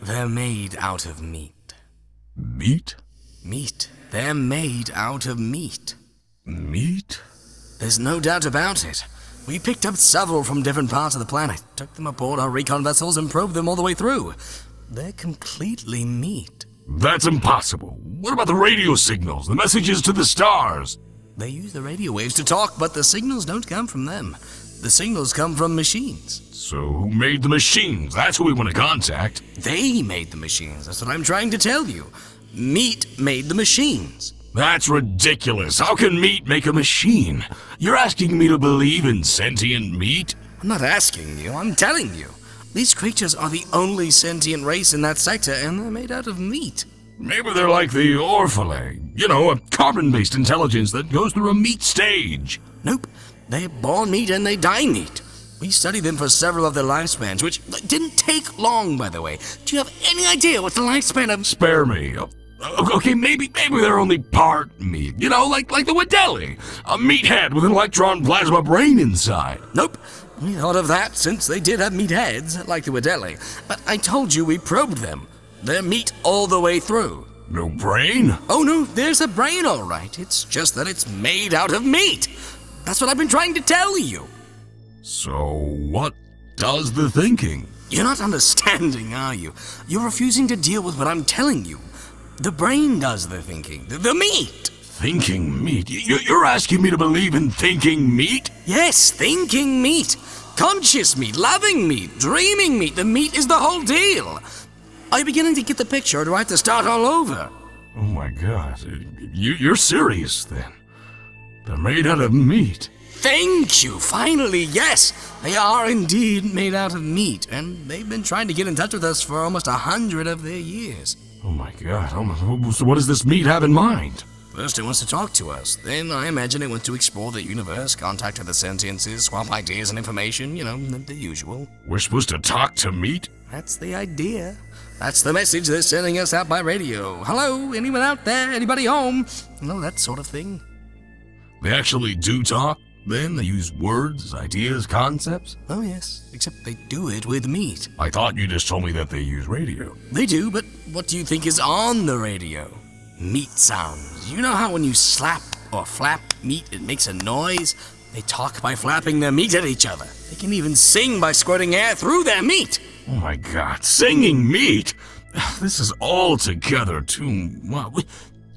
They're made out of meat. Meat? Meat. They're made out of meat. Meat? There's no doubt about it. We picked up several from different parts of the planet, took them aboard our recon vessels, and probed them all the way through. They're completely meat. That's impossible. What about the radio signals, the messages to the stars? They use the radio waves to talk, but the signals don't come from them. The signals come from machines. So who made the machines? That's who we want to contact. They made the machines, that's what I'm trying to tell you. Meat made the machines. That's ridiculous. How can meat make a machine? You're asking me to believe in sentient meat? I'm not asking you, I'm telling you. These creatures are the only sentient race in that sector, and they're made out of meat. Maybe they're like the Orphalay. You know, a carbon-based intelligence that goes through a meat stage. Nope. They're born meat and they die meat. We studied them for several of their lifespans, which didn't take long, by the way. Do you have any idea what the lifespan of... Spare me. Okay, maybe they're only part meat. You know, like the Wadeli. A meathead with an electron plasma brain inside. Nope. We thought of that since they did have meat heads, like the Wadeli. But I told you we probed them. They're meat all the way through. No brain? Oh no, there's a brain all right. It's just that it's made out of meat. That's what I've been trying to tell you. So what does the thinking? You're not understanding, are you? You're refusing to deal with what I'm telling you. The brain does the thinking. The meat. Thinking meat? You're asking me to believe in thinking meat? Yes, thinking meat. Conscious meat, loving meat, dreaming meat. The meat is the whole deal. Are you beginning to get the picture, or do I have to start all over? Oh my God. You're serious, then? They're made out of meat. Thank you. Finally, yes. They are indeed made out of meat, and they've been trying to get in touch with us for almost 100 of their years. Oh my God. So what does this meat have in mind? First it wants to talk to us. Then I imagine it wants to explore the universe, contact other sentiences, swap ideas and information, you know, the usual. We're supposed to talk to meat? That's the idea. That's the message they're sending us out by radio. Hello, anyone out there? Anybody home? You know, that sort of thing. They actually do talk? Then they use words, ideas, concepts? Oh yes, except they do it with meat. I thought you just told me that they use radio. They do, but what do you think is on the radio? Meat sounds. You know how when you slap or flap meat, it makes a noise? They talk by flapping their meat at each other. They can even sing by squirting air through their meat. Oh my God, singing meat? This is altogether too...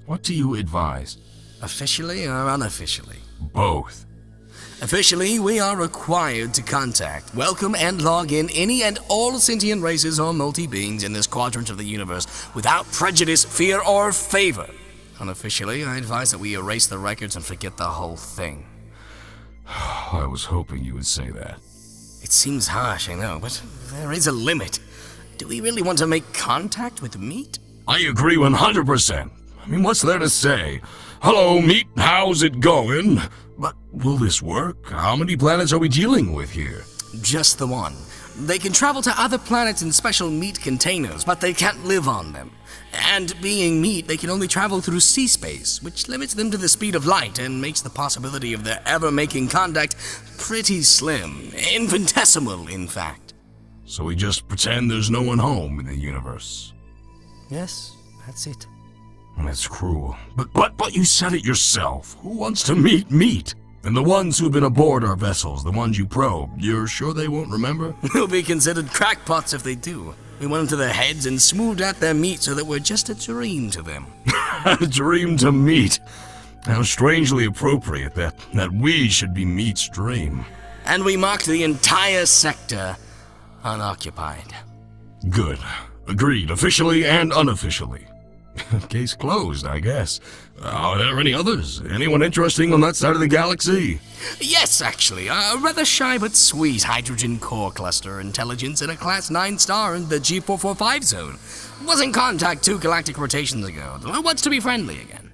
What do you advise? Officially or unofficially? Both. Officially, we are required to contact, welcome, and log in any and all sentient races or multi-beings in this quadrant of the universe without prejudice, fear, or favor. Unofficially, I advise that we erase the records and forget the whole thing. I was hoping you would say that. It seems harsh, I know, but there is a limit. Do we really want to make contact with meat? I agree 100%. I mean, what's there to say? Hello, meat, how's it going? But will this work? How many planets are we dealing with here? Just the one. They can travel to other planets in special meat containers, but they can't live on them. And being meat, they can only travel through sea space, which limits them to the speed of light and makes the possibility of their ever making contact pretty slim. Infinitesimal, in fact. So we just pretend there's no one home in the universe? Yes, that's it. That's cruel. But you said it yourself. Who wants to meet meat? And the ones who've been aboard our vessels, the ones you probed, you're sure they won't remember? They'll be considered crackpots if they do. We went into their heads and smoothed out their meat so that we're just a dream to them. A dream to meat. How strangely appropriate that we should be meat's dream. And we marked the entire sector unoccupied. Good. Agreed, officially and unofficially. Case closed, I guess. Are there any others? Anyone interesting on that side of the galaxy? Yes, actually. A rather shy but sweet hydrogen core cluster intelligence in a Class 9 star in the G445 zone. Was in contact 2 galactic rotations ago. Wants to be friendly again.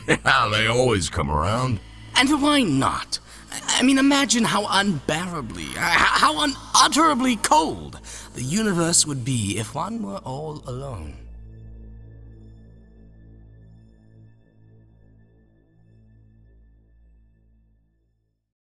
Yeah, they always come around. And why not? I mean, imagine how unbearably, how unutterably cold the universe would be if one were all alone.